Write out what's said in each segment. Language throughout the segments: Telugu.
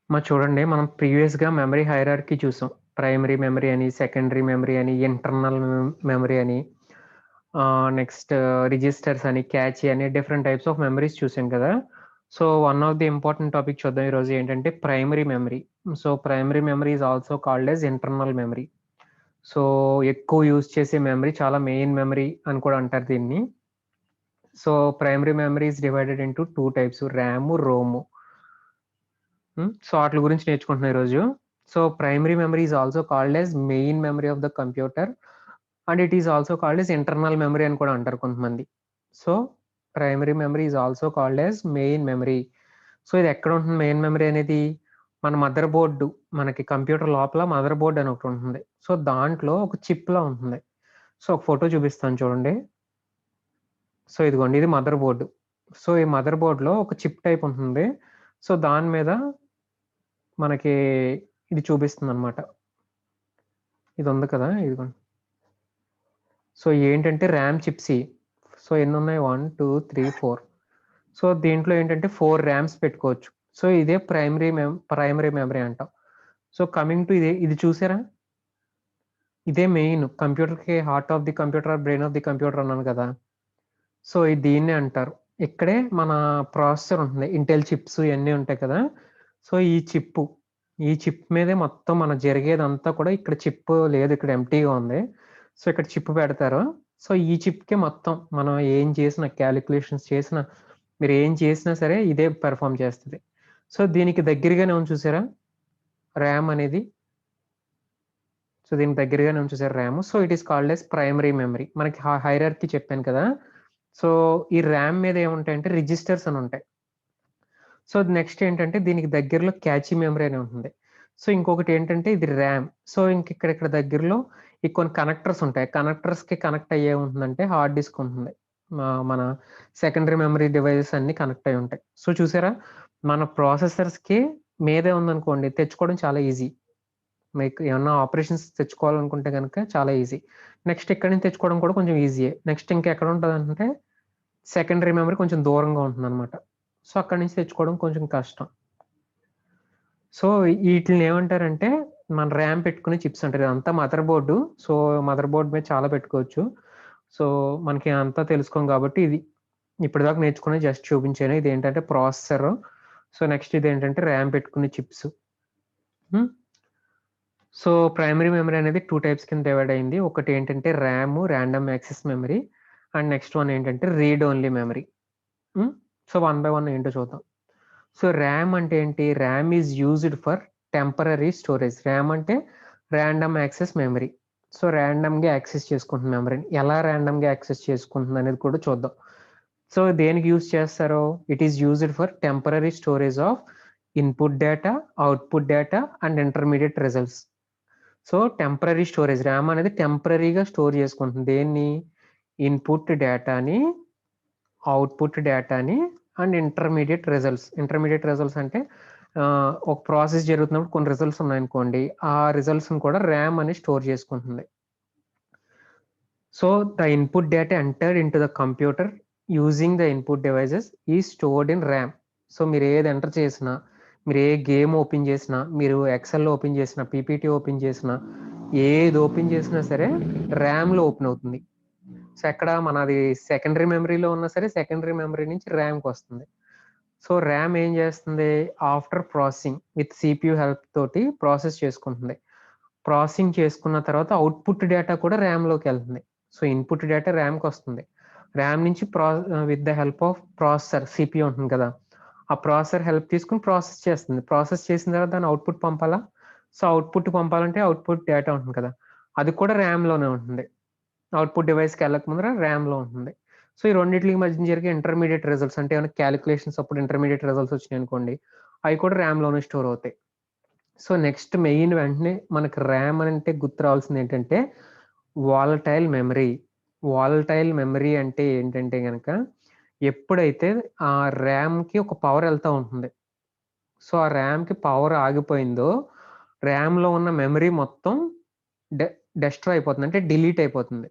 చూడండి మనం ప్రీవియస్‌గా మెమరీ హైరార్కీ చూసాం. ప్రైమరీ మెమరీ అని, సెకండరీ మెమరీ అని, ఇంటర్నల్ మెమరీ అని, నెక్స్ట్ రిజిస్టర్స్ అని, క్యాచీ అని డిఫరెంట్ టైప్స్ ఆఫ్ మెమరీస్ చూసాం కదా! So, one of the important topic చూద్దాం ఈరోజు ఏంటంటే primary memory. So, primary memory is also called as internal memory. So, ఎక్కువ యూజ్ చేసే మెమరీ చాలా మెయిన్ మెమరీ అని కూడా అంటారు దీన్ని. So, primary memory is divided into 2 types RAM, ROM. So, ఆటిల గురించి నేర్చుకుంటున్నాం ఈరోజు. So, primary memory is also called as main memory of the computer and it is also called as internal memory అని కూడా అంటారు కొంతమంది. So, primary memory is also called as main memory. So, ఇది ఎక్కడ ఉంటుంది మెయిన్ మెమరీ అనేది? మన మదర్ బోర్డ్ మనకి కంప్యూటర్ లోపల మదర్ బోర్డ్ అని ఒకటి ఉంటుంది. సో, దాంట్లో ఒక చిప్‌లా ఉంటుంది. సో, ఒక ఫోటో చూపిస్తాను చూడండి. సో, ఇదిగోండి ఇది మదర్ బోర్డ్. సో, ఈ మదర్ బోర్డ్‌లో ఒక చిప్ టైప్ ఉంటుంది. సో, దాని మీద మనకి ఇది చూపిస్తుందనమాట. ఇది ఉంది కదా! ఇదిగోండి. సో, ఏంటంటే ర్యామ్ చిప్స్ ఇయి. సో, ఎన్నున్నాయి 1, 2, 3, 4. సో, దీంట్లో ఏంటంటే 4 ర్యామ్స్ పెట్టుకోవచ్చు. సో, ఇదే ప్రైమరీ మెమరీ అంటాం. సో, కమింగ్ టు ఇది చూసారా? ఇదే మెయిన్ కంప్యూటర్‌కి heart of the computer, brain of the computer అన్నాను కదా! సో, దీన్నే అంటారు. ఇక్కడే మన ప్రాసెసర్ ఉంటుంది. ఇంటెల్ చిప్స్ ఇయన్నీ ఉంటాయి కదా! సో, ఈ చిప్ మీదే మొత్తం మనం జరిగేదంతా కూడా ఇక్కడ చిప్ లేదు. ఇక్కడ ఎంప్టీగా ఉంది. సో, ఇక్కడ చిప్ పెడతారు. సో, ఈ చిప్‌కే మొత్తం మనం ఏం చేసినా కాలిక్యులేషన్స్ చేసినా, మీరేం చేసినా సరే ఇదే పెర్ఫార్మ్ చేస్తది. సో, దీనికి దగ్గరగానే ఉంది చూసారా? ర్యామ్ అనేది. సో, దీనికి దగ్గరగానే ఉంది చూసారా RAM. So, it is called as primary memory. మనకి హైరార్కీ చెప్పాను కదా! సో, ఈ ర్యామ్ మీద ఏముంటాయంటే రిజిస్టర్స్ అని ఉంటాయి. సో, నెక్స్ట్ ఏంటంటే దీనికి దగ్గరలో క్యాచీ మెమరీ అని ఉంటుంది. సో, ఇంకొకటేంటంటే ఇది ర్యామ్. సో, ఇక్కడ దగ్గరలో ఈ కొన్ని కనెక్టర్స్ ఉంటాయి. కనెక్టర్స్‌కి కనెక్ట్ అయ్యి ఏముంటుందంటే హార్డ్ డిస్క్ ఉంటుంది. మన సెకండరీ మెమరీ డివైసెస్ అన్నీ కనెక్ట్ అయ్యి ఉంటాయి. సో, చూసారా? మన ప్రాసెసర్స్‌కి మీదే ఉందనుకోండి తెచ్చుకోవడం చాలా ఈజీ. మీకు ఏమన్నా ఆపరేషన్స్ తెచ్చుకోవాలనుకుంటే గనక చాలా ఈజీ. నెక్స్ట్ ఇక్కడి నుంచి తెచ్చుకోవడం కూడా కొంచెం ఈజీయే. నెక్స్ట్ ఇంకెక్కడ ఉంటదంటే సెకండరీ మెమరీ కొంచెం దూరంగా ఉంటుందనమాట. సో, అక్కడి నుంచి తెచ్చుకోవడం కొంచెం కష్టం. సో, ఈటిలిని ఏమంటారంటే మన ర్యామ్ పెట్టుకునే చిప్స్ అంటారు. ఇదంతా mother board. So, mother board మీద చాలా పెట్టుకోవచ్చు. సో, మనకి అంతా తెలుసుకోం కాబట్టి ఇది ఇప్పటిదాకా నేర్చుకున్నది జస్ట్ చూపించాను. ఇదేంటంటే ప్రాసెసర్. సో, నెక్స్ట్ ఇదేంటంటే ర్యామ్ పెట్టుకునే chips. Hmm. So, primary memory అనేది 2 టైప్స్ కింద డివైడ్ అయింది. ఒకటేంటంటే RAM, random access memory and next one ఏంటంటే read only memory. Hmm. So, one by one ఏంటో చూద్దాం. సో, ర్యామ్ అంటే ఏంటి? RAM is used for temporary storage. RAM అంటే రాండమ్ యాక్సెస్ మెమరీ. సో, రాండమ్‌గా యాక్సెస్ చేసుకుంటుంది మెమరీని. ఎలా రాండమ్‌గా యాక్సెస్ చేసుకుంటుందనేది కూడా చూద్దాం. సో, దేనికి యూజ్ చేస్తారో? It is used for temporary storage of input data, output data and intermediate results. So, temporary storage RAM అనేది టెంపరరీగా స్టోర్ చేసుకుంటుంది. దేన్ని? ఇన్‌పుట్ డేటాని, అవుట్‌పుట్ డేటాని and intermediate results. Intermediate results అంటే ఒక ప్రాసెస్ జరుగుతున్నప్పుడు కొన్ని రిజల్ట్స్ ఉన్నాయనుకోండి. ఆ రిజల్ట్స్‌ని కూడా ర్యామ్ అనేది స్టోర్ చేసుకుంటుంది. So, the input data entered into the computer using the input devices is stored in RAM. So, మీరు ఏది ఎంటర్ చేసినా, మీరు ఏ గేమ్ ఓపెన్ చేసినా, మీరు ఎక్సెల్ ఓపెన్ చేసినా, పీపీటీ ఓపెన్ చేసినా, ఏది ఓపెన్ చేసినా సరే ర్యామ్‌లో ఓపెన్ అవుతుంది. సో, ఎక్కడ మనది సెకండరీ మెమరీలో ఉన్నా సరే సెకండరీ మెమరీ నుంచి ర్యామ్‌కొస్తుంది. సో, ర్యామ్ ఏం చేస్తుంది? After processing with CPU help తోటి ప్రాసెస్ చేసుకుంటుంది. ప్రాసెసింగ్ చేసుకున్న తర్వాత అవుట్‌పుట్ డేటా కూడా ర్యామ్‌లోకెళ్తుంది. సో, ఇన్‌పుట్ డేటా ర్యామ్‌కొస్తుంది. ర్యామ్ నుంచి with the help of processor CPU ఉంటుంది కదా! ఆ ప్రాసెసర్ హెల్ప్ తీసుకొని ప్రాసెస్ చేస్తుంది. ప్రాసెస్ చేసిన తర్వాత దాన్ని అవుట్‌పుట్ పంపాలా? సో, అవుట్‌పుట్ పంపాలంటే అవుట్‌పుట్ డేటా ఉంటుంది కదా! అది కూడా ర్యామ్‌లోనే ఉంటుంది. అవుట్‌పుట్ డివైస్‌కెళ్ళక ముందర ర్యామ్‌లో ఉంటుంది. సో, ఈ రెండిట్లికి మధ్యన జరిగే ఇంటర్మీడియేట్ రిజల్ట్స్ అంటే ఏమైనా కాలిక్యులేషన్స్ అప్పుడు ఇంటర్మీడియేట్ రిజల్ట్స్ వచ్చినాయనుకోండి, అయి కూడా ర్యామ్‌లోనే స్టోర్ అవుతాయి. సో, నెక్స్ట్ మెయిన్ వెంటనే మనకి ర్యామ్ అంటే గుర్తు రావాల్సిందేంటంటే వాలటైల్ మెమరీ. వాలటైల్ మెమరీ అంటే ఏంటంటే గనక ఎప్పుడైతే ఆ ర్యామ్‌కి ఒక పవర్ ఎళ్తా ఉంటుంది. సో, ఆ ర్యామ్‌కి పవర్ ఆగిపోయిందో ర్యామ్‌లో ఉన్న మెమరీ మొత్తం డె డెస్ట్రాయ్ అయిపోతుంది. అంటే డిలీట్ అయిపోతుంది.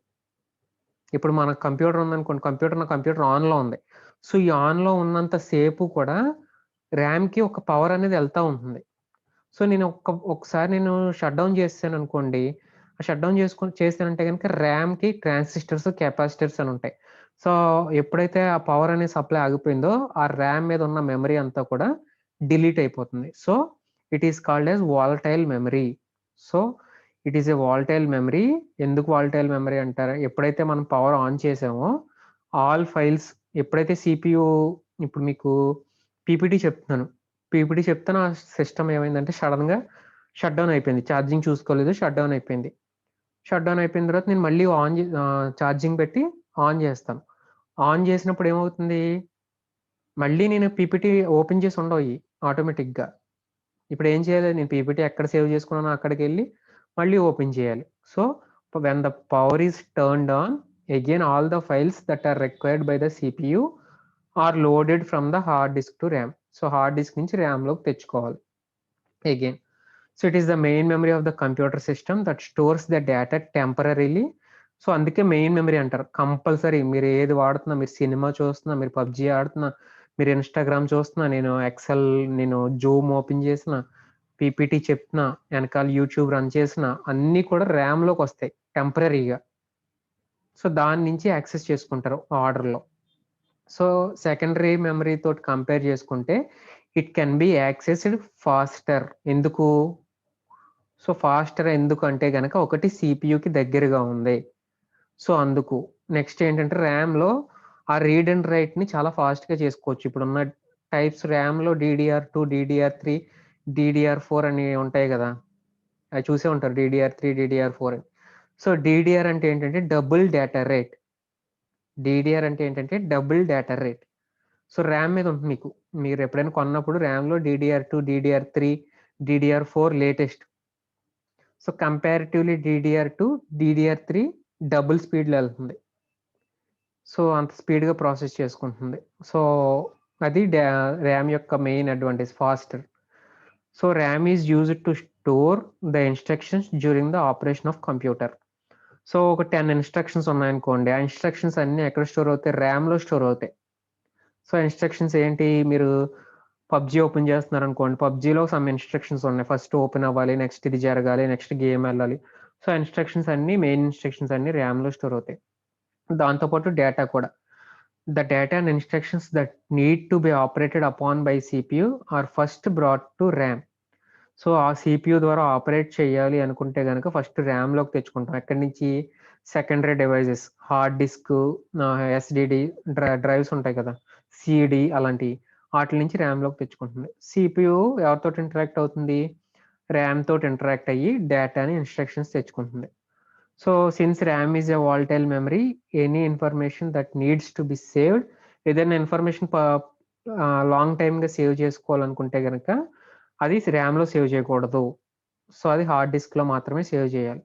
ఇప్పుడు మన కంప్యూటర్ ఉందనుకోండి. నా కంప్యూటర్ ఆన్‌లో ఉంది. సో, ఈ ఆన్‌లో ఉన్నంత సేపు కూడా ర్యామ్‌కి ఒక పవర్ అనేది ఎళ్తా ఉంటుంది. సో నేను ఒకసారి నేను షట్ డౌన్ చేసాననుకోండి, ఆ షట్ డౌన్ చేశానంటే గనుక ర్యామ్‌కి ట్రాన్సిస్టర్స్, కెపాసిటర్స్ అని ఉంటాయి. సో ఎప్పుడైతే ఆ పవర్ అనేది సప్లై ఆగిపోయిందో, ఆ ర్యామ్ మీద ఉన్న మెమరీ అంతా కూడా డిలీట్ అయిపోతుంది. So it is called as volatile memory. So it is a volatile memory. ఎందుకు వాలటైల్ మెమరీ అంటారు? ఎప్పుడైతే మనం పవర్ ఆన్ చేసామో, ఆల్ ఫైల్స్ ఎప్పుడైతే సీపీయూ ఇప్పుడు మీకు పీపీటీ చెప్తున్నాను. పీపీటీ చెప్తే నా సిస్టమ్ ఏమైందంటే సడెన్‌గా షట్ డౌన్ అయిపోయింది. ఛార్జింగ్ చూసుకోలేదు. షట్ డౌన్ అయిపోయింది. షట్ డౌన్ అయిపోయిన తర్వాత నేను మళ్ళీ ఛార్జింగ్ పెట్టి ఆన్ చేస్తాను. ఆన్ చేసినప్పుడు ఏమవుతుంది? మళ్ళీ నేను పీపీటీ ఓపెన్ చేసి ఉండవు ఆటోమేటిక్‌గా. ఇప్పుడు ఏం చేయాలి? నేను పీపీటీ ఎక్కడ సేవ్ చేసుకున్నానో అక్కడికెళ్ళి మళ్ళీ ఓపెన్ చేయాలి. So when the power is turned on, again all the files that are required by the CPU are loaded from the hard disk to RAM. So hard disk నుంచి ర్యామ్‌లోకి తెచ్చుకోవాలి again. So it is the main memory of the computer system that stores the data temporarily. So అందుకే మెయిన్ మెమరీ అంటారు. కంపల్సరీ మీరు ఏది వాడుతున్నా, మీరు సినిమా చూస్తున్నా, మీరు పబ్‌జీ ఆడుతున్నా, మీరు ఇన్‌స్టాగ్రామ్ చూస్తున్నా, నేను జూమ్ ఓపెన్ చేసినా, పీపీటీ చెప్తున్నా, వెనకాల యూట్యూబ్ రన్ చేసినా అన్నీ కూడా ర్యామ్‌లోకొస్తాయి టెంపరరీగా. సో దాని నుంచి యాక్సెస్ చేసుకుంటారు ఆర్డర్‌లో. సో సెకండరీ మెమరీ తోటి కంపేర్ చేసుకుంటే it can be accessed faster. ఎందుకు? సో ఫాస్టర్ ఎందుకంటే గనక ఒకటి సీపీయూకి దగ్గరగా ఉంది. సో అందుకు. నెక్స్ట్ ఏంటంటే ర్యామ్‌లో ఆ రీడ్ అండ్ రైట్‌ని చాలా ఫాస్ట్‌గా చేసుకోవచ్చు. ఇప్పుడున్న టైప్స్ ర్యామ్‌లో డీడీఆర్2, డీడీఆర్3, డీడీఆర్4 అని ఉంటాయి గదా! అవి చూసే ఉంటారు. డీడీఆర్3, డీడీఆర్4 అని. సో డీడీఆర్ అంటే ఏంటంటే డబుల్ డేటా రేట్. డీడీఆర్ అంటే ఏంటంటే double data rate. So RAM మీద ఉంటుంది మీకు. మీరెప్పుడైనా కొన్నప్పుడు ర్యామ్‌లో డీడీఆర్2, డీడీఆర్3, డీడీఆర్4 లేటెస్ట్. సో కంపారిటివ్‌లీ డీడీఆర్2, డీడీఆర్3 డబుల్ స్పీడ్‌లో ఎళ్తుంది. సో అంత స్పీడ్‌గా ప్రాసెస్ చేసుకుంటుంది. సో అది ర్యామ్ యొక్క main advantage faster. So RAM is used to store the instructions during the operation of computer. So ఒక 10 ఇన్‌స్ట్రక్షన్స్ ఉన్నాయనుకోండి. ఆ ఇన్‌స్ట్రక్షన్స్ అన్నీ ఎక్కడ స్టోర్ అవుతాయి? ర్యామ్‌లో స్టోర్ అవుతాయి. సో ఇన్‌స్ట్రక్షన్స్ ఏంటి? మీరు పబ్‌జీ ఓపెన్ చేస్తున్నారనుకోండి. పబ్‌జీలో సమ్ ఇన్‌స్ట్రక్షన్స్ ఉన్నాయి. ఫస్ట్ ఓపెన్ అవ్వాలి. నెక్స్ట్ ఇది జరగాలి. నెక్స్ట్ గేమ్ ఎళ్ళాలి. సో ఇన్‌స్ట్రక్షన్స్ అన్నీ మెయిన్ ఇన్‌స్ట్రక్షన్స్ అన్నీ ర్యామ్‌లో స్టోర్ అవుతాయి. దాంతో పాటు డేటా కూడా. The data and instructions that need to be operated upon by CPU are first brought to RAM. So ఆ సీపీయూ ద్వారా ఆపరేట్ చేయాలి అనుకుంటే గనక ఫస్ట్ ర్యామ్‌లోకి తెచ్చుకుంటాం. ఎక్కడి నుంచి? Secondary devices hard disk, SDD drives ఉంటాయి కదా! సీడీ అలాంటియి. ఆటిల నుంచి ర్యామ్‌లోకి తెచ్చుకుంటుంది. సీపీయూ ఎవరితోటి ఇంటరాక్ట్ అవుతుంది? ర్యామ్ తోటి ఇంటరాక్ట్ అయ్యి డేటాని, ఇన్‌స్ట్రక్షన్స్ తెచ్చుకుంటుంది. So since RAM is a volatile memory, any information that needs to be saved, ఏదైనా ఇన్ఫర్మేషన్ లాంగ్ టైమ్‌గా సేవ్ చేసుకోవాలనుకుంటే గనక అది ర్యామ్‌లో సేవ్ చేయకూడదు. సో అది హార్డ్ డిస్క్‌లో మాత్రమే సేవ్ చేయాలి.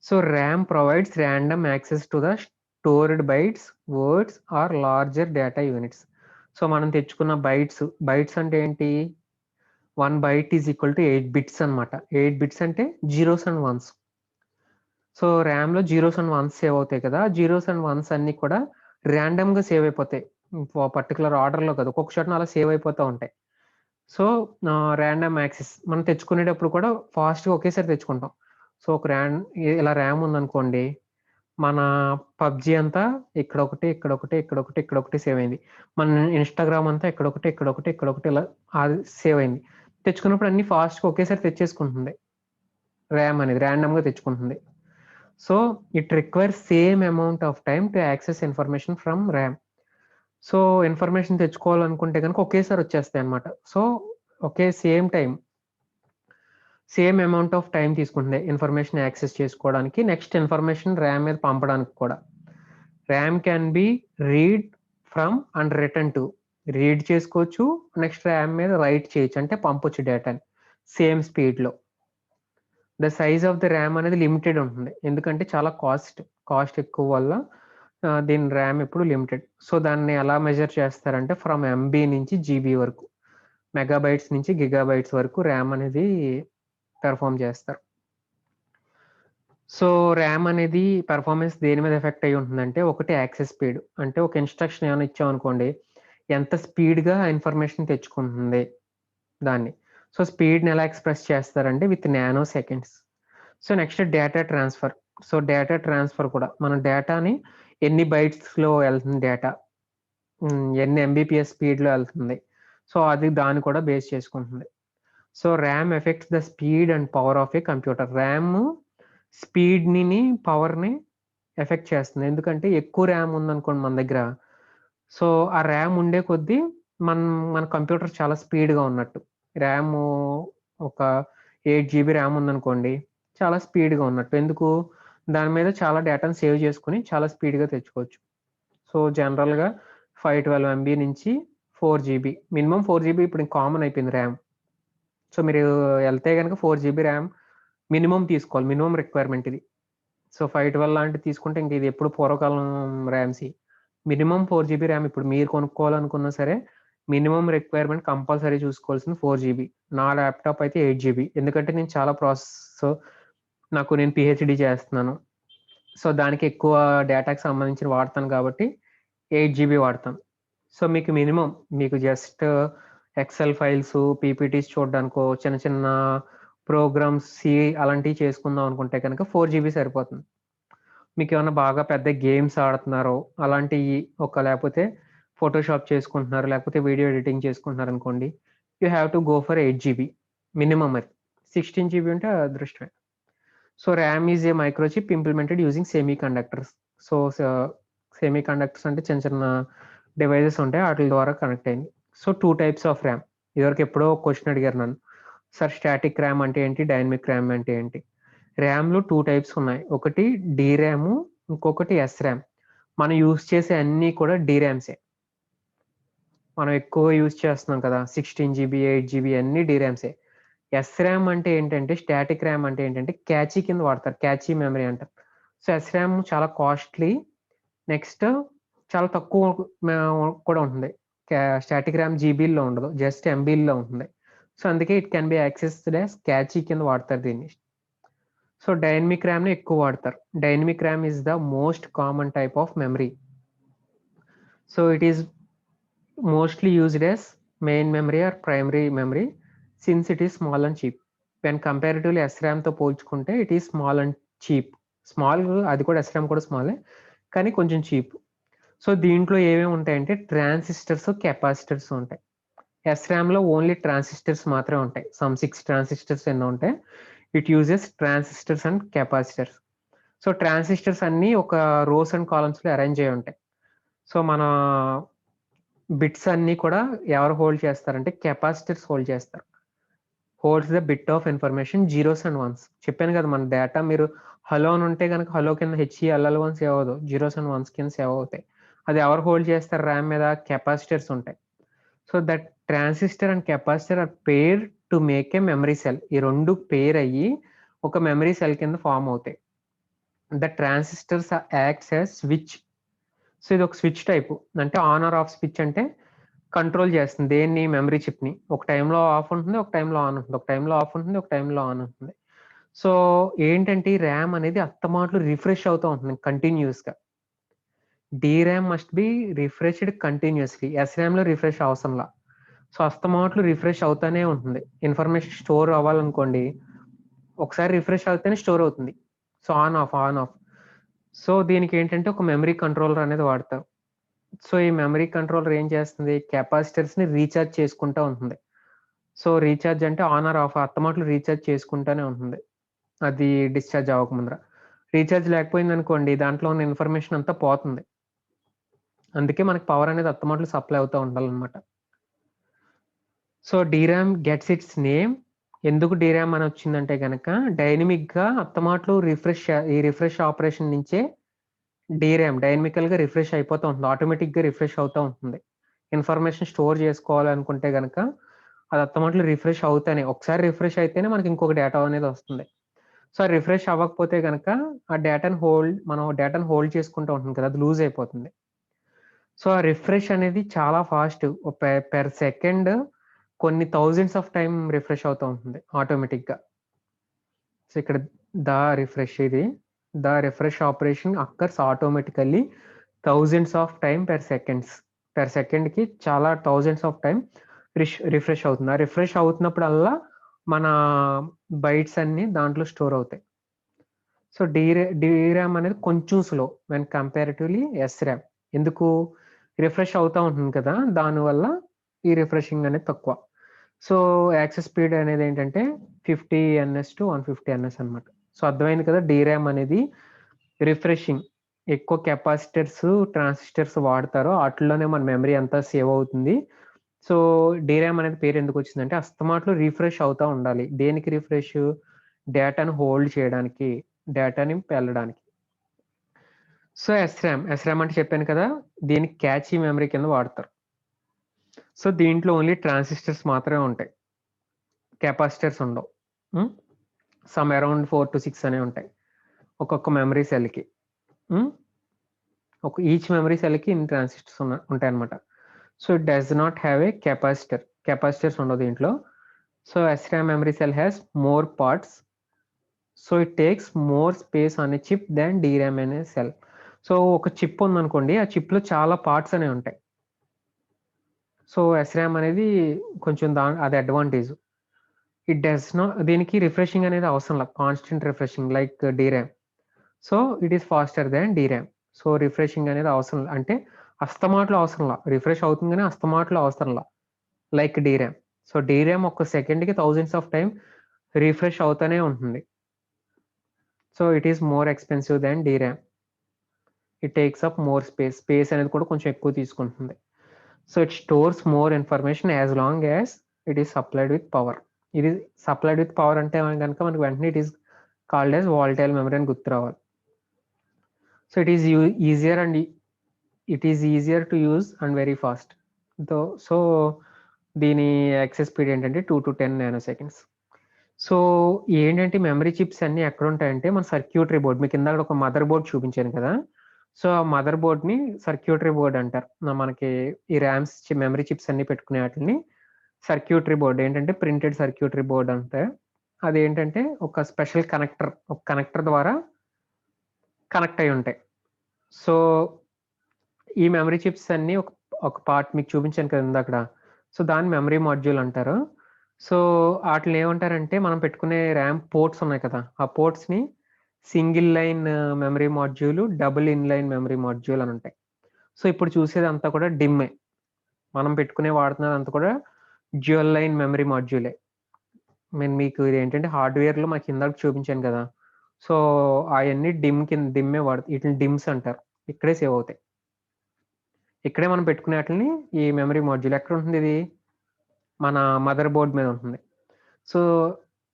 So RAM provides random access to the stored bytes, words or larger data units. So మనం తెచ్చుకున్న బైట్స్ అంటే ఏంటి? 1 byte is equal to 8 bits అనమాట. 8 బిట్స్ అంటే జీరోస్ అండ్ వన్స్. సో ర్యామ్‌లో జీరోస్ అండ్ వన్స్ సేవ్ అవుతాయి కదా! జీరోస్ అండ్ వన్స్ అన్నీ కూడా రాండమ్‌గా సేవ్ అయిపోతాయి. పర్టిక్యులర్ ఆర్డర్‌లో కాదు. ఒక్కొక్క చోటన అలా సేవ్ అయిపోతా ఉంటాయి. సో రాండమ్ యాక్సెస్ మనం తెచ్చుకునేటప్పుడు కూడా ఫాస్ట్‌గా ఒకేసారి తెచ్చుకుంటాం. సో ఒక ఇలా ర్యామ్ ఉందనుకోండి. మన పబ్‌జీ అంతా ఇక్కడొకటి, ఇక్కడొకటి, ఇక్కడొకటి, ఇక్కడొకటి సేవ్ అయింది. మన ఇన్‌స్టాగ్రామ్ అంతా ఇక్కడొకటి, ఇక్కడొకటి, ఇక్కడొకటి ఇలా అది సేవ్ అయింది. తెచ్చుకున్నప్పుడు అన్నీ ఫాస్ట్‌గా ఒకేసారి తెచ్చేసుకుంటుంది. ర్యామ్ అనేది రాండమ్‌గా తెచ్చుకుంటుంది. So it requires same amount of time to access information from RAM. So information తెచ్చుకోవాలనుకుంటే గనుక ఒకేసారి వచ్చేస్తాయన్నమాట. So same time, same amount of time తీసుకుంటుంది ఇన్ఫర్మేషన్ యాక్సెస్ చేసుకోవడానికి. నెక్స్ట్ ఇన్ఫర్మేషన్ ర్యామ్ మీద పంపడానికి కూడా. RAM can be read from and return to. Read చేసుకోవచ్చు. నెక్స్ట్ ర్యామ్ మీద రైట్ చేయొచ్చు. అంటే పంపొచ్చు డేటాని సేమ్ స్పీడ్‌లో. The size of the RAM అనేది లిమిటెడ్ ఉంటుంది. ఎందుకంటే చాలా కాస్ట్ ఎక్కువ వల్ల దీని ర్యామ్ ఎప్పుడు లిమిటెడ్. సో దాన్ని ఎలా మెజర్ చేస్తారంటే ఫ్రమ్ ఎంబీ నుంచి జీబీ వరకు, మెగాబైట్స్ నుంచి గిగాబైట్స్ వరకు ర్యామ్ అనేది పెర్ఫార్మ్ చేస్తారు. సో ర్యామ్ అనేది పెర్ఫార్మన్స్ దేని మీద ఎఫెక్ట్ అయ్యి ఉంటుందంటే ఒకటి యాక్సెస్ స్పీడ్. అంటే ఒక ఇన్‌స్ట్రక్షన్ ఏమైనా ఇచ్చామనుకోండి, ఎంత స్పీడ్‌గా ఇన్ఫర్మేషన్ తెచ్చుకుంటుంది దాన్ని. సో స్పీడ్ని ఎలా ఎక్స్ప్రెస్ చేస్తారంటే with nano seconds. So next data transfer. So data transfer కూడా మనం డేటాని ఎన్ని బైట్స్లో వెళ్తుంది డేటా, ఎన్ని ఎంబీపీఎస్ స్పీడ్లో వెళ్తుంది, సో అది దాన్ని కూడా బేస్ చేసుకుంటుంది. So RAM affects the speed and power of a computer. RAM స్పీడ్ని పవర్ని ఎఫెక్ట్ చేస్తుంది. ఎందుకంటే ఎక్కువ ర్యామ్ ఉందనుకోండి మన దగ్గర, సో ఆ ర్యామ్ ఉండే కొద్దీ మన కంప్యూటర్ చాలా స్పీడ్గా ఉన్నట్టు. ర్యామ్ ఒక 8 GB ర్యామ్ ఉందనుకోండి, చాలా స్పీడ్గా ఉన్నట్టు. ఎందుకు? దాని మీద చాలా డేటాను సేవ్ చేసుకుని చాలా స్పీడ్గా తెచ్చుకోవచ్చు. సో జనరల్గా 512 MB నుంచి 4 GB, మినిమం 4 GB ఇప్పుడు కామన్ అయిపోయింది ర్యామ్. సో మీరు వెళ్తే కనుక 4 GB ర్యామ్ మినిమం తీసుకోవాలి, మినిమం రిక్వైర్మెంట్ ఇది. సో 512 లాంటివి తీసుకుంటే ఇంక ఇది ఎప్పుడు పూర్వకాలం ర్యామ్స్. మినిమం 4 GB ర్యామ్ ఇప్పుడు మీరు కొనుక్కోవాలనుకున్నా సరే మినిమం రిక్వైర్మెంట్ కంపల్సరీ చూసుకోవాల్సింది 4 GB. నా ల్యాప్టాప్ అయితే 8 GB, ఎందుకంటే నేను చాలా నేను పిహెచ్డి చేస్తున్నాను. సో దానికి ఎక్కువ డేటాకి సంబంధించి వాడతాను కాబట్టి 8 GB వాడతాను. సో మీకు మినిమం మీకు జస్ట్ ఎక్సెల్ ఫైల్స్, పీపీటీస్ చూడడానికో, చిన్న చిన్న ప్రోగ్రామ్స్ అలాంటివి చేసుకుందాం అనుకుంటే కనుక 4 GB సరిపోతుంది. మీకు ఏమన్నా బాగా పెద్ద గేమ్స్ ఆడుతున్నారో అలాంటివి, లేకపోతే ఫోటోషాప్ చేసుకుంటున్నారు, లేకపోతే వీడియో ఎడిటింగ్ చేసుకుంటున్నారు అనుకోండి, you have to go for 8 GB minimum. అది 16 GB ఉంటే అదృష్టమే. So RAM is a microchip implemented using semi conductors. So semi conductors అంటే చిన్న చిన్న డివైజెస్ ఉంటాయి, వాటి ద్వారా కనెక్ట్ అయింది. So 2 types of RAM. ఇదివరకు ఎప్పుడో క్వశ్చన్ అడిగారు నన్ను, సార్ స్టాటిక్ ర్యామ్ అంటే ఏంటి, డైనమిక్ ర్యామ్ అంటే ఏంటి? ర్యామ్లో 2 టైప్స్ ఉన్నాయి. ఒకటి డి ర్యామ్, ఇంకొకటి ఎస్ ర్యామ్. మనం యూజ్ చేసే అన్నీ కూడా డి ర్యామ్సే. మనం ఎక్కువ యూజ్ చేస్తున్నాం కదా, 16 GB, 8 GB అన్ని డి ర్యామ్సే. ఎస్ ర్యామ్ అంటే ఏంటంటే, స్టాటిక్ ర్యామ్ అంటే ఏంటంటే క్యాచీ కింద వాడతారు, క్యాచీ మెమరీ అంటారు. సో ఎస్ ర్యామ్ చాలా కాస్ట్లీ, నెక్స్ట్ చాలా తక్కువ కూడా ఉంటుంది. స్టాటిక్ ర్యామ్ జీబీల్లో ఉండదు, జస్ట్ ఎంబీల్లో ఉంటుంది. సో అందుకే it can be accessed as catchy కింద వాడతారు దీన్ని. సో డైనమిక్ ర్యామ్ని ఎక్కువ వాడతారు. Dynamic RAM is the most common type of memory. So it is mostly used as main memory or primary memory since it is small and cheap. When comparatively SRAM తో పోల్చుకుంటే it is small and cheap. Small, అది కూడా SRAM కూడా స్మాలే, కానీ కొంచెం చీప్. సో దీంట్లో ఏమేమి ఉంటాయంటే ట్రాన్సిస్టర్స్, కెపాసిటర్స్ ఉంటాయి. SRAMలో ఓన్లీ ట్రాన్సిస్టర్స్ మాత్రమే ఉంటాయి. సమ్ 6 ట్రాన్సిస్టర్స్ ఎన్నో ఉంటాయి. It uses transistors and capacitors. So transistors అన్నీ ఒక రోస్ అండ్ కాలమ్స్లో అరేంజ్ అయి ఉంటాయి. సో మన బిట్స్ అన్నీ కూడా ఎవరు హోల్డ్ చేస్తారంటే కెపాసిటర్స్ హోల్డ్ చేస్తారు. Holds the bit of information, zeros and once. చెప్పాను కదా, మన డేటా మీరు హలో అని ఉంటే కనుక హలో కింద HELL1 సేవ్ అవ్వదు, జీరోస్ అండ్ వన్స్ కింద సేవ్ అవుతాయి. అది ఎవరు హోల్డ్ చేస్తారు ర్యామ్ మీద? కెపాసిటర్స్ ఉంటాయి. So that transistor and capacitor are pair to make a memory cell. ఈ రెండు పేర్ అయ్యి ఒక మెమరీ సెల్ కింద ఫామ్ అవుతాయి. The transistors acts as switch. So ఇది ఒక స్విచ్ టైపు, అంటే ఆన్ ఆర్ ఆఫ్ స్విచ్, అంటే కంట్రోల్ చేస్తుంది దేన్ని? మెమరీ చిప్ని. ఒక టైంలో ఆఫ్ ఉంటుంది, ఒక టైంలో ఆన్ ఉంటుంది, ఒక టైంలో ఆఫ్ ఉంటుంది, ఒక టైంలో ఆన్ ఉంటుంది. సో ఏంటంటే ఈ ర్యామ్ అనేది అత్తమాట్లు రిఫ్రెష్ అవుతూ ఉంటుంది కంటిన్యూస్గా. D RAM must be refreshed continuously. SRAMలో రిఫ్రెష్ అవసరంలా. సో అస్తమాట్లు రిఫ్రెష్ అవుతానే ఉంటుంది. ఇన్ఫర్మేషన్ స్టోర్ అవ్వాలనుకోండి, ఒకసారి రిఫ్రెష్ అవుతేనే స్టోర్ అవుతుంది. So on off, on off. So దీనికి ఏంటంటే ఒక మెమరీ కంట్రోలర్ అనేది వాడతారు. సో ఈ మెమరీ కంట్రోలర్ ఏం చేస్తుంది? కెపాసిటర్స్ని రీఛార్జ్ చేసుకుంటూ ఉంటుంది. సో రీఛార్జ్ అంటే ఆన్ ఆర్ ఆఫ్, అత్తమాట్లు రీఛార్జ్ చేసుకుంటూనే ఉంటుంది, అది డిశ్చార్జ్ అవ్వకముందర. రీఛార్జ్ లేకపోయింది అనుకోండి, దాంట్లో ఉన్న ఇన్ఫర్మేషన్ అంతా పోతుంది. అందుకే మనకి పవర్ అనేది అత్తమాట్లు సప్లై అవుతూ ఉండాలన్నమాట. So DRAM gets its name. ఎందుకు డీరామ్ అని వచ్చిందంటే కనుక, డైనమిక్గా అత్తమాట్లు ఈ రిఫ్రెష్ ఆపరేషన్ నుంచే డీరామ్ డైనమికల్గా రిఫ్రెష్ అయిపోతూ ఉంటుంది, ఆటోమేటిక్గా రిఫ్రెష్ అవుతూ ఉంటుంది. ఇన్ఫర్మేషన్ స్టోర్ చేసుకోవాలనుకుంటే కనుక అది అత్తమాట్లు రిఫ్రెష్ అవుతానే, ఒకసారి రిఫ్రెష్ అయితేనే మనకి ఇంకొక డేటా అనేది వస్తుంది. సో రిఫ్రెష్ అవ్వకపోతే కనుక మనం డేటాను హోల్డ్ చేసుకుంటూ ఉంటుంది కదా, అది లూజ్ అయిపోతుంది. సో ఆ రిఫ్రెష్ అనేది చాలా ఫాస్ట్, పెర్ సెకండ్ కొన్ని థౌజండ్స్ ఆఫ్ టైం రిఫ్రెష్ అవుతూ ఉంటుంది ఆటోమేటిక్గా. సో ఇక్కడ the refresh operation occurs automatically thousands of time per seconds. Per సెకండ్కి చాలా థౌజండ్స్ ఆఫ్ టైం రిఫ్రెష్ అవుతుంది. ఆ రిఫ్రెష్ అవుతున్నప్పుడల్లా మన బైట్స్ అన్నీ దాంట్లో స్టోర్ అవుతాయి. సో, డీరామ్ అనేది కొంచెం స్లో వెన్ కంపారిటివ్‌లీ ఎస్‌రామ్. ఎందుకు? రిఫ్రెష్ అవుతా ఉంటుంది కదా! దానివల్ల ఈ రిఫ్రెషింగ్ అనేది తక్కువ. సో, యాక్సెస్ స్పీడ్ అనేదేంటంటే 50 ఎన్ఎస్ టు 150 ఎన్ఎస్ అనమాట. సో, అర్థమైంది కదా! డీరామ్ అనేది రిఫ్రెషింగ్. ఎక్కువ కెపాసిటర్స్, ట్రాన్సిస్టర్స్ వాడతారో ఆటిల్లోనే మన మెమరీ అంతా సేవ్ అవుతుంది. సో, డీరామ్ అనేది పేరెందుకొచ్చిందంటే అస్తమాట్లు రిఫ్రెష్ అవుతా ఉండాలి. దేనికి రిఫ్రెషు? డేటాను హోల్డ్ చేయడానికి, డేటాని వెళ్ళడానికి. సో, ఎస్‌రామ్ అంటే చెప్పాను కదా! దీన్ని క్యాచీ మెమరీ కింద వాడతారు. సో, దీంట్లో ఓన్లీ ట్రాన్సిస్టర్స్ మాత్రమే ఉంటాయి. కెపాసిటర్స్ ఉండవు. హ్మ్. సమ్ అరౌండ్ 4-6 అనేవి ఉంటాయి. ఒక్కొక్క మెమరీ సెల్‌కి. హ్మ్. ఈచ్ మెమరీ సెల్‌కి ఇన్ని ట్రాన్సిస్టర్స్ ఉంటాయన్నమాట. So, it does not have a capacitor. Capacitors ఉండవు దీంట్లో. So, SRAM memory cell has more parts. So, it takes more space on a chip than DRAM అనే సెల్. సో, ఒక చిప్ ఉందనుకోండి. ఆ చిప్‌లో చాలా పార్ట్స్ అనేవి ఉంటాయి. సో, ఎస్‌రామ్ అనేది కొంచెం అది అడ్వాంటేజ్. ఇట్ డస్ దీనికి రిఫ్రెషింగ్ అనేది అవసరంలా. Constant refreshing like DRAM. So, it is faster than DRAM. So, refreshing అనేది అవసరం అంటే అస్తమాట్లు అవసరంలా. రిఫ్రెష్ అవుతుంది గానీ అస్తమాట్లు అవసరంలా. Like DRAM. సో, డీరామ్ ఒక సెకండ్‌కి థౌసండ్స్ ఆఫ్ టైమ్ రిఫ్రెష్ అవుతానే ఉంటుంది. So, it is more expensive than DRAM. It takes up more space. Space అనేది కూడా కొంచెం ఎక్కువ తీసుకుంటుంది. So, it stores more information as long as it is supplied with power. ఇది సప్లైడ్ విత్ పవర్ అంటే గనక మనకు వెంటనే it is called as volatile memory అని గుర్తు రావాలి. So, easier and it is easier to use and very fast. So, దీని యాక్సెస్ స్పీడ్ ఏంటంటే 2-10 నానో సెకండ్స్. సో, ఏంటంటే మెమరీ చిప్స్ అన్నీ ఎక్కడుంటాయంటే మన సర్క్యూటరీ బోర్డ్. మీకు ఇందాక ఒక మదర్ బోర్డ్ చూపించాను కదా! సో, ఆ మదర్ బోర్డ్‌ని సర్క్యూటరీ బోర్డ్ అంటారు. మనకి ఈ ర్యామ్స్ మెమరీ చిప్స్ అన్నీ పెట్టుకునే ఆటిల్ని సర్క్యూటరీ బోర్డ్ ఏంటంటే ప్రింటెడ్ సర్క్యూటరీ బోర్డ్ అంటే అదేంటంటే ఒక స్పెషల్ కనెక్టర్. ఒక కనెక్టర్ ద్వారా కనెక్ట్ అయ్యి ఉంటాయి. సో, ఈ మెమరీ చిప్స్ అన్నీ ఒక పార్ట్ మీకు చూపించాను కదా ఇందాకడ. సో, దాన్ని మెమరీ మాడ్యూల్ అంటారు. సో, ఆటిల్ని ఏమంటారంటే మనం పెట్టుకునే ర్యామ్ పోర్ట్స్ ఉన్నాయి కదా! ఆ పోర్ట్స్‌ని single line memory module, double in line memory module అని ఉంటాయి. సో, ఇప్పుడు చూసేదంతా కూడా డిమ్మే. మనం వాడుతున్నదంతా కూడా డ్యూయల్ లైన్ మెమరీ మాడ్యూలే. నేను మీకు ఇదేంటంటే హార్డ్‌వేర్‌లో మాకు ఇందాక చూపించాను కదా! సో, అయన్నీ డిమ్మే ఈటిలిని డిమ్స్ అంటారు. ఇక్కడే సేవ్ అవుతాయి. ఇక్కడే మనం పెట్టుకునే ఆటిల్ని ఈ మెమరీ మాడ్యూల్ ఎక్కడుంటుందిది? మన మదర్ బోర్డ్ మీద ఉంటుంది. సో,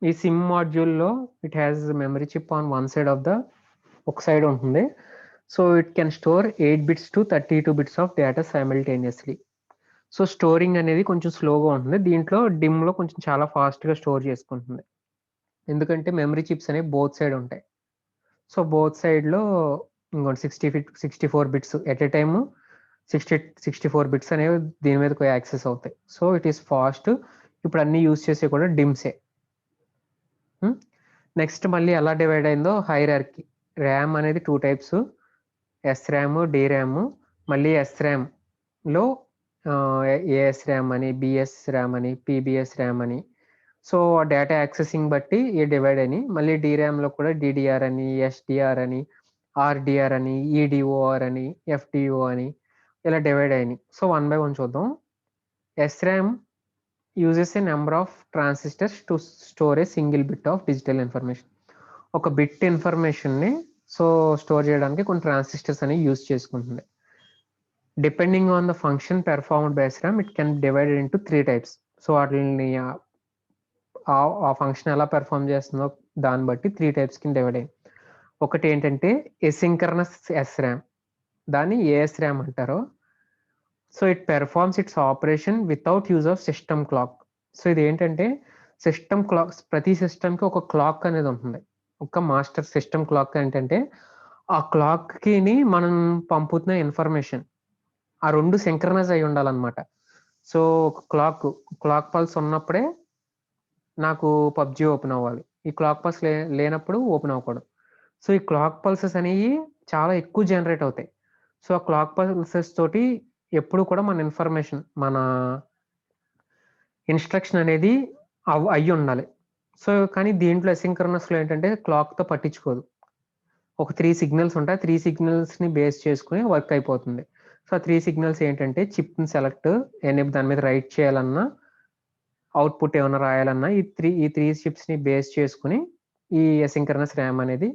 ఈ సిమ్ మాడ్యూల్‌లో it has memory chip on one side of ఒక సైడ్ ఉంటుంది. So, it can store 8 bits to 32 bits of data simultaneously. So, storing అనేది కొంచెం స్లోగా ఉంటుంది. దీంట్లో డిమ్‌లో కొంచెం చాలా ఫాస్ట్‌గా స్టోర్ చేసుకుంటుంది. ఎందుకంటే మెమరీ చిప్స్ అనేవి బోత్ సైడ్ ఉంటాయి. సో, బోత్ సైడ్‌లో ఇంకోటి 64 bits at a time 64 bits అనేవి దీని మీదకి యాక్సెస్ అవుతాయి. So, it is past. ఇప్పుడు అన్నీ యూజ్ చేసేవి కూడా డిమ్సే. హ్మ్. నెక్స్ట్ మళ్ళీ ఎలా డివైడ్ అయిందో హైరార్కీ. ర్యామ్ అనేది 2 టైప్స్. ఎస్‌రామ్, డీరామ్. మళ్ళీ ఎస్‌రామ్‌లో ఏఎస్ ర్యామ్ అని, బీఎస్ ర్యామ్ అని, పీబీఎస్ ర్యామ్ అని. సో, డేటా యాక్సెసింగ్ బట్టి డివైడ్ అయినాయి. మళ్ళీ డీరామ్‌లో కూడా డీడీఆర్ అని, ఎస్‌డీఆర్ అని, ఆర్‌డీఆర్ అని, ఈడీఓఆర్ అని, ఎఫ్‌డీఓ అని ఇలా డివైడ్ అయినాయి. సో, వన్ బై వన్ చూద్దాం. SRAM uses a number of transistors to store a single bit of digital information. ఒక బిట్ ఇన్ఫర్మేషన్‌ని స్టోర్ చేయడానికి కొన్ని ట్రాన్సిస్టర్స్ అనేవి యూజ్ చేసుకుంటుంది. Depending on the function performed by SRAM, it can divided into 3 types. So, వాటిల్ని ఆ ఫంక్షన్ ఎలా పెర్ఫార్మ్ చేస్తుందో దాన్ని బట్టి 3 టైప్స్ కింద డివైడ్ అయ్యాయి. ఒకటేంటంటే ఎసింక్రనస్ SRAM. దాన్ని ఏఎస్‌రామ్ అంటారు. So, it performs it's operation without use of system clock. So, ఇదేంటంటే సిస్టమ్ క్లాక్ ప్రతి సిస్టమ్‌కి ఒక క్లాక్ అనేది ఉంటుంది. ఒక మాస్టర్ సిస్టమ్ క్లాక్ ఏంటంటే ఆ క్లాక్‌కిని మనం పంపుతున్న ఇన్ఫర్మేషన్ ఆ 2 సింక్రనైజ్ అయ్యి ఉండాలన్నమాట. సో, క్లాక్ పల్స్ ఉన్నప్పుడే నాకు పబ్‌జీ ఓపెన్ అవ్వాలి. ఈ క్లాక్ పల్స్ లేనప్పుడు ఓపెన్ అవ్వకూడదు. సో, ఈ క్లాక్ పల్సెస్ అనేయి చాలా ఎక్కువ జనరేట్ అవుతాయి. సో, ఆ క్లాక్ పల్సెస్ తోటి ఎప్పుడు కూడా మన ఇన్ఫర్మేషన్ ఇన్స్ట్రక్షన్ అనేది అయ్యి ఉండాలి. సో, కానీ దీంట్లో అసింక్రోనస్‌లో ఏంటంటే క్లాక్‌తో పట్టించుకోదు. ఒక 3 సిగ్నల్స్ ఉంటాయి. 3 సిగ్నల్స్‌ని బేస్ చేసుకొని వర్క్ అయిపోతుంది. సో, 3 సిగ్నల్స్ ఏంటంటే చిప్‌ని సెలెక్ట్ దాని మీద రైట్ చేయాలన్నా, అవుట్‌పుట్ ఏమన్నా రాయాలన్నా ఈ 3 చిప్స్‌ని బేస్ చేసుకొని ఈ అసింక్రోనస్ ర్యామ్ అనేది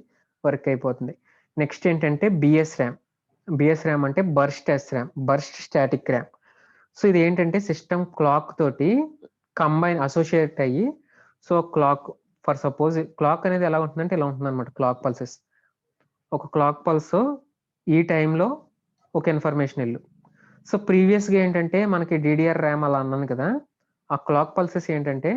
వర్క్ అయిపోతుంది. నెక్స్ట్ ఏంటంటే బీఎస్ ర్యామ్. బీఎస్ ర్యామ్ అంటే burst RAM, burst static RAM. So, ఇదేంటంటే సిస్టమ్ క్లాక్ తోటి అసోసియేట్ అయ్యి, సో, ఫర్ సపోజ్ క్లాక్ అనేది ఎలా ఉంటుందంటే ఇలా ఉంటుందన్నమాట. Clock pulses. ఒక క్లాక్ పల్స్ ఈ టైంలో ఒక ఇన్ఫర్మేషన్ సో, ప్రీవియస్‌గా ఏంటంటే మనకి డీడీఆర్ ర్యామ్ అలా అన్నాను కదా! ఆ క్లాక్ పల్సెస్ ఏంటంటే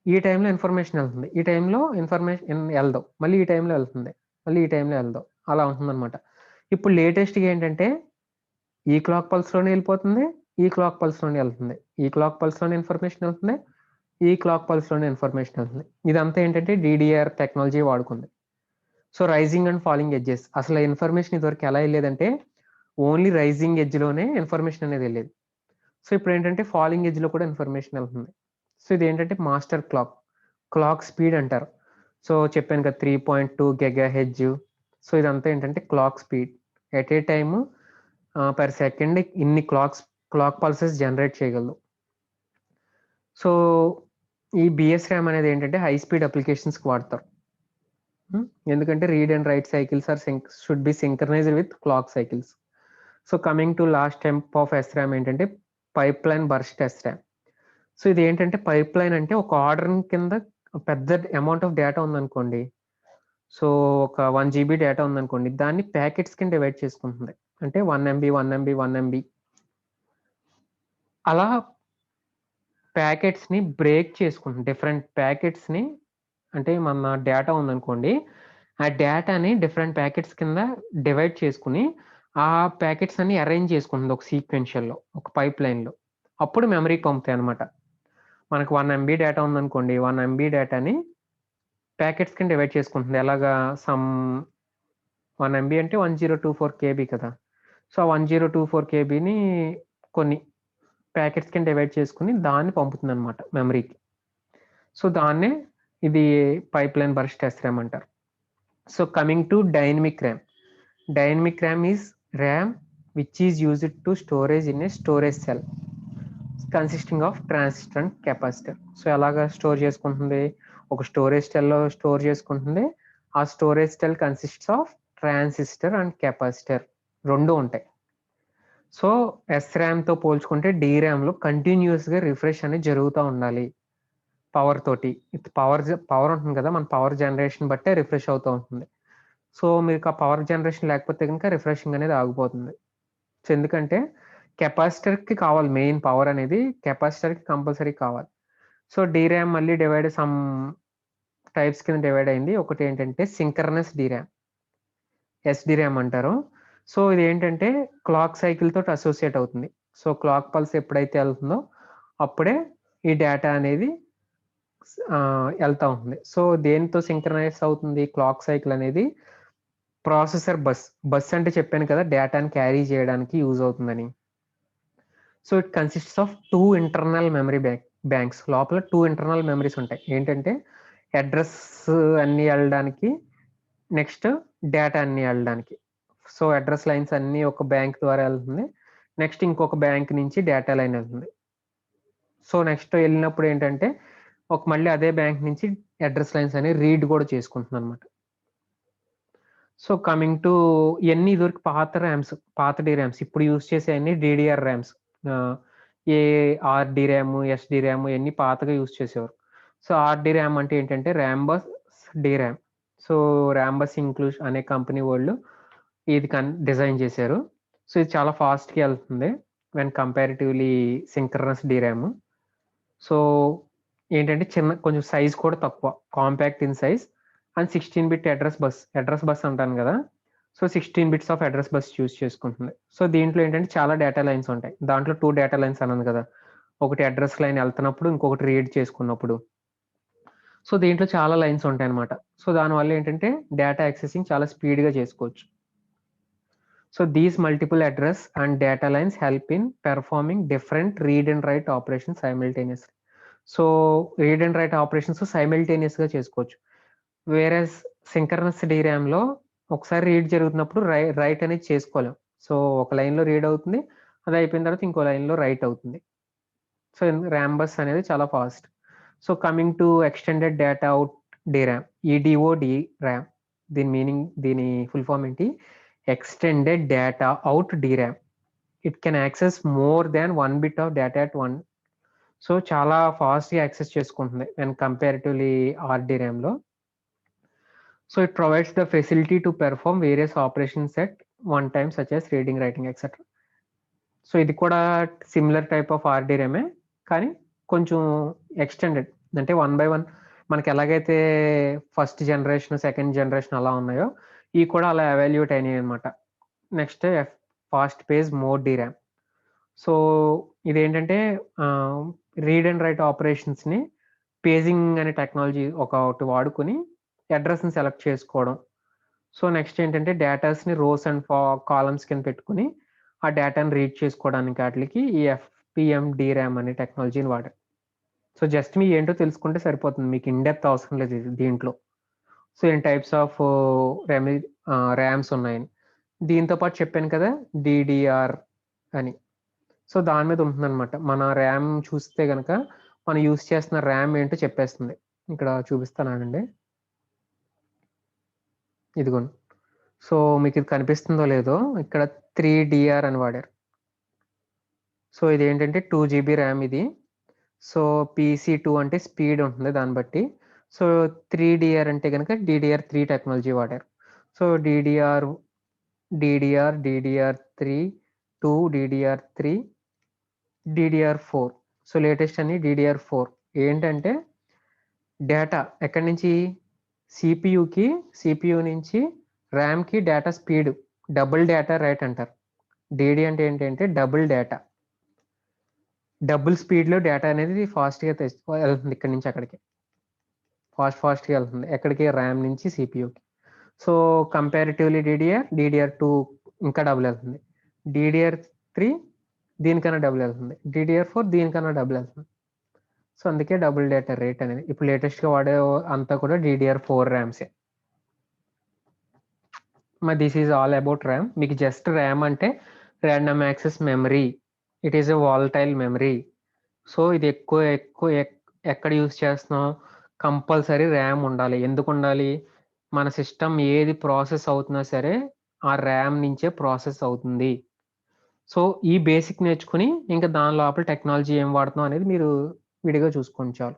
ఈ టైంలో ఇన్ఫర్మేషన్ ఎళ్తుంది. ఈ టైంలో ఇన్ఫర్మేషన్ ఎళ్ళదు. మళ్ళీ ఈ టైంలో ఎళ్తుంది. మళ్ళీ ఈ టైంలో ఎళ్ళదు. అలా ఉంటుందన్నమాట. ఇప్పుడు లేటెస్ట్‌గా ఏంటంటే ఈ క్లాక్ పల్స్‌లోనే ఎళ్ళిపోతుంది. ఈ క్లాక్ పల్స్‌లోనే ఎళ్తుంది. ఈ క్లాక్ పల్స్‌లోనే ఇన్ఫర్మేషన్ ఎళ్తుంది. ఈ క్లాక్ పల్స్‌లోనే ఇన్ఫర్మేషన్ ఎళ్తుంది. ఇదంతా ఏంటంటే డీడీఆర్ టెక్నాలజీ వాడుకుంది. So, rising and falling edges. అసలు ఇన్ఫర్మేషన్ ఇదివరకు ఎలా ఎళ్ళేదంటే ఓన్లీ రైజింగ్ ఎడ్జ్‌లోనే ఇన్ఫర్మేషన్ అనేది ఎళ్ళేది. సో, ఇప్పుడేంటంటే ఫాలింగ్ ఎడ్జ్‌లో కూడా ఇన్ఫర్మేషన్ ఎళ్తుంది. సో, ఇదేంటంటే మాస్టర్ క్లాక్. క్లాక్ స్పీడ్ అంటారు. సో, చెప్పాను కదా! 3.2 గిగాహెర్ట్జ్. సో, ఇదంతా ఏంటంటే clock speed. At a time per second ఇన్ని క్లాక్ పల్సెస్ జనరేట్ చేయగలదు. సో, ఈ బీఎస్ ర్యామ్ అనేది ఏంటంటే హై స్పీడ్ అప్లికేషన్స్‌కి వాడతారు. ఎందుకంటే read and write cycles should be synchronised with clock cycles. So, coming to last type of SRAM ఏంటంటే పైప్‌లైన్ బర్స్ట్ ఎస్‌రామ్. సో, ఇదేంటంటే పైప్‌లైన్ అంటే ఒక ఆర్డర్ కింద పెద్ద అమౌంట్ ఆఫ్ డేటా ఉందనుకోండి. సో, ఒక 1 జీబీ డేటా ఉందనుకోండి. దాన్ని ప్యాకెట్స్ కింద డివైడ్ చేసుకుంటుంది. అంటే 1 ఎంబీ, 1 ఎంబీ, 1 ఎంబీ అలా ప్యాకెట్స్‌ని బ్రేక్ చేసుకుంటుంది. డిఫరెంట్ ప్యాకెట్స్‌ని అంటే మన డేటా ఉందనుకోండి. ఆ డేటాని డిఫరెంట్ ప్యాకెట్స్ కింద డివైడ్ చేసుకొని, ఆ ప్యాకెట్స్ అన్ని అరేంజ్ చేసుకుంటుంది ఒక సీక్వెన్షియల్‌లో, ఒక పైప్‌లైన్‌లో. అప్పుడు మెమరీకి పంపుతాయన్నమాట. మనకు 1 ఎంబీ డేటా ఉందనుకోండి. 1 ఎంబీ డేటాని ప్యాకెట్స్ కింద డివైడ్ చేసుకుంటుంది. ఎలాగా 1 ఎంబీ అంటే 1024 కేబీ కదా! సో, ఆ 1024 కేబీని కొన్ని ప్యాకెట్స్ కింద డివైడ్ చేసుకొని దాన్ని పంపుతుందన్నమాట మెమరీకి. సో, దాన్నే ఇది పైప్‌లైన్ బర్స్ట్ ఎస్‌రామ్ అంటారు. So, coming to dynamic RAM. Dynamic RAM is RAM which is used to storage in a storage cell consisting of transistor and capacitor. So, ఎలాగా స్టోర్ చేసుకుంటుంది? ఒక స్టోరేజ్ సెల్‌లో స్టోర్ చేసుకుంటుంది. ఆ storage cell consists of transistor and capacitor 2 ఉంటాయి. సో, ఎస్‌రామ్‌తో పోల్చుకుంటే డీరామ్‌లో కంటిన్యూయస్‌గా రిఫ్రెష్ అనేది జరుగుతా ఉండాలి. పవర్ తోటి. పవర్ ఉంటుంది కదా! మన పవర్ జనరేషన్ బట్టే రిఫ్రెష్ అవుతూ ఉంటుంది. సో, మీకు ఆ పవర్ జనరేషన్ లేకపోతే గనుక రిఫ్రెషింగ్ అనేది ఆగిపోతుంది. సో, ఎందుకంటే కెపాసిటర్‌కి కావాలి మెయిన్ పవర్ అనేది కెపాసిటర్‌కి కంపల్సరీ కావాలి. సో, డీరామ్ మళ్ళీ సమ్ టైప్స్ కింద డివైడ్ అయింది. ఒకటేంటంటే సింక్రనస్ డీరామ్. ఎస్‌డీరామ్ అంటారు. సో, ఇదేంటంటే క్లాక్ సైకిల్ తోటి అసోసియేట్ అవుతుంది. సో, క్లాక్ పల్స్ ఎప్పుడైతే ఎళ్తుందో అప్పుడే ఈ డేటా అనేది ఎళ్తా ఉంటుంది. సో, దేనితో సింక్రనైజ్ అవుతుంది క్లాక్ సైకిల్ అనేది ప్రాసెసర్ బస్. బస్ అంటే చెప్పాను కదా! డేటాని క్యారీ చేయడానికి యూజ్ అవుతుందని. So, it consists of 2 internal memory banks. లోపల 2 ఇంటర్నల్ మెమరీస్ ఉంటాయి. ఏంటంటే అడ్రెస్ అన్నీ ఎళ్ళడానికి, నెక్స్ట్ డేటా అన్నీ ఎళ్ళడానికి. సో, అడ్రెస్ లైన్స్ అన్నీ ఒక బ్యాంక్ ద్వారా ఎళ్తుంది. నెక్స్ట్ ఇంకొక బ్యాంక్ నుంచి డేటా లైన్ ఎళ్తుంది. సో, నెక్స్ట్ ఎళ్ళినప్పుడు ఏంటంటే మళ్ళీ అదే బ్యాంక్ నుంచి అడ్రెస్ లైన్స్ అనేవి రీడ్ కూడా చేసుకుంటుందన్నమాట. సో, కమింగ్ టు ఇయన్నీ ఇదివరకు పాత డీరామ్స్. ఇప్పుడు use చేసేయన్నీ DDR RAMs. Ah, a RD RAM, SD RAM ఇయన్నీ పాతగా యూజ్ చేసేవారు. సో, ఆర్‌డీ ర్యామ్ అంటే ఏంటంటే Rambus DRAM. So, Rambus includes అనే కంపెనీ వోళ్ళు ఇది డిజైన్ చేశారు. సో, ఇది చాలా ఫాస్ట్‌గా ఎళ్తుంది. When comparatively synchronous DRAM. So, ఏంటంటే కొంచెం సైజ్ కూడా తక్కువ. Compact in size and 16 bit address bus అంటాను గదా! So, 16 bits of address bus use చేసుకుంటుంది. సో, దీంట్లో ఏంటంటే చాలా డేటా లైన్స్ ఉంటాయి. దాంట్లో 2 డేటా లైన్స్ అన్నాను గదా! ఒకటి అడ్రెస్ లైన్ ఎళ్తున్నప్పుడు, ఇంకొకటి రీడ్ చేసుకున్నప్పుడు. సో, దీంట్లో చాలా లైన్స్ ఉంటాయన్నమాట. సో, దానివల్ల ఏంటంటే డేటా యాక్సెసింగ్ చాలా స్పీడ్‌గా చేసుకోవచ్చు. So these multiple address and data lines help in performing different read and write operations simultaneously. So read and write operations సైమల్టేనియస్గా చేసుకోవచ్చు. వేరేస్ సింక్రనస్ డీరామ్లో ఒకసారి రీడ్ జరుగుతున్నప్పుడు రైట్ అనేది చేసుకోలేం. సో ఒక లైన్లో రీడ్ అవుతుంది, అది అయిపోయిన తర్వాత ఇంకో లైన్లో రైట్ అవుతుంది. సో ర్యామ్ బస్ అనేది చాలా fast. So coming to extended data out DRAM, EDOD RAM. దీని ఫుల్ ఫామ్ ఏంటి? Extended data out DRAM. It can access more than 1 bit of data at one. So చాలా ఫాస్ట్గా యాక్సెస్ చేసుకుంటుంది వెన్ కంపారిటివ్లీ ఆర్డీరామ్లో. So it provides the facility to perform various operations at one time such as reading, writing etcetera. So ఇది కూడా సిమిలర్ టైప్ ఆఫ్ ఆర్డీరామే, కానీ కొంచెం ఎక్స్టెండెడ్. అంటే 1 by 1 మనకి ఎలాగైతే ఫస్ట్ జనరేషన్, సెకండ్ జనరేషన్ అలా ఉన్నాయో ఇవి కూడా అలా ఎవాల్యుయేట్ అయినాయి అనమాట. Next fast page mode DRAM. So ఇదేంటంటే రీడ్ అండ్ రైట్ ఆపరేషన్స్ని పేజింగ్ అనే టెక్నాలజీ ఒకటి వాడుకొని అడ్రస్ని సెలెక్ట్ చేసుకోవడం. సో నెక్స్ట్ ఏంటంటే డేటాస్ని రోస్ అండ్ కాలమ్స్ కింద పెట్టుకుని ఆ డేటాని రీడ్ చేసుకోవడానికి వాటికి ఈ ఎఫ్పిఎం డీరామ్ అనే టెక్నాలజీని వాడారు. సో జస్ట్ మీ ఏంటో తెలుసుకుంటే సరిపోతుంది, మీకు ఇన్డెప్త్ అవసరం లేదు దీంట్లో. So in types of rams ఉన్నాయని దీంతో పాటు చెప్పాను కదా డిడిఆర్ అని. సో దాని మీద ఉంటుందన్నమాట. మన ర్యామ్ చూస్తే కనుక మనం యూస్ చేస్తున్న ర్యామ్ ఏంటో చెప్పేస్తుంది. ఇక్కడ చూపిస్తానండి, ఇదిగోండి. సో మీకు ఇది కనిపిస్తుందో లేదో, ఇక్కడ 3DR అని వాడారు. సో ఇది ఏంటంటే 2 GB ర్యామ్ ఇది. సో PC2 అంటే స్పీడ్ ఉంటుంది దాన్ని బట్టి. సో 3DR అంటే కనుక DDR3 టెక్నాలజీ వాడారు. So DDR3, 2, DDR3, DDR4. So latest అని DDR4. ఏంటంటే డేటా ఎక్కడి నుంచి CPU నుంచి ర్యామ్కి data speed double data rate అంటారు. DD అంటే ఏంటంటే డబుల్ డేటా, డబుల్ స్పీడ్లో డేటా అనేది ఫాస్ట్గా వెళ్తుంది. ఇక్కడి నుంచి అక్కడికి ఫాస్ట్గా వెళ్తుంది. ఎక్కడికి? ర్యామ్ నుంచి CPUకి. సో కంపారిటివ్లీ DDR2 ఇంకా డబుల్ వెళ్తుంది. DDR3 దీనికన్నా డబుల్ వెళ్తుంది. DDR4 దీనికన్నా డబుల్ వెళ్తుంది. సో అందుకే డబుల్ డేటా రేట్ అనేది. ఇప్పుడు లేటెస్ట్గా వాడే అంతా కూడా DDR4 ర్యామ్సే. మరి this is all about RAM. మీకు జస్ట్ ర్యామ్ అంటే random access memory, it is a volatile memory. So ఇది ఎక్కడ యూస్ చేస్తున్నాం? కంపల్సరీ ర్యామ్ ఉండాలి. ఎందుకు ఉండాలి? మన సిస్టమ్ ఏది ప్రాసెస్ అవుతున్నా సరే ఆ ర్యామ్ నుంచే ప్రాసెస్ అవుతుంది. సో ఈ బేసిక్ నేర్చుకుని ఇంకా దాని లోపల టెక్నాలజీ ఏం వాడుతున్నాం అనేది మీరు విడిగా చూసుకోండి చాలు.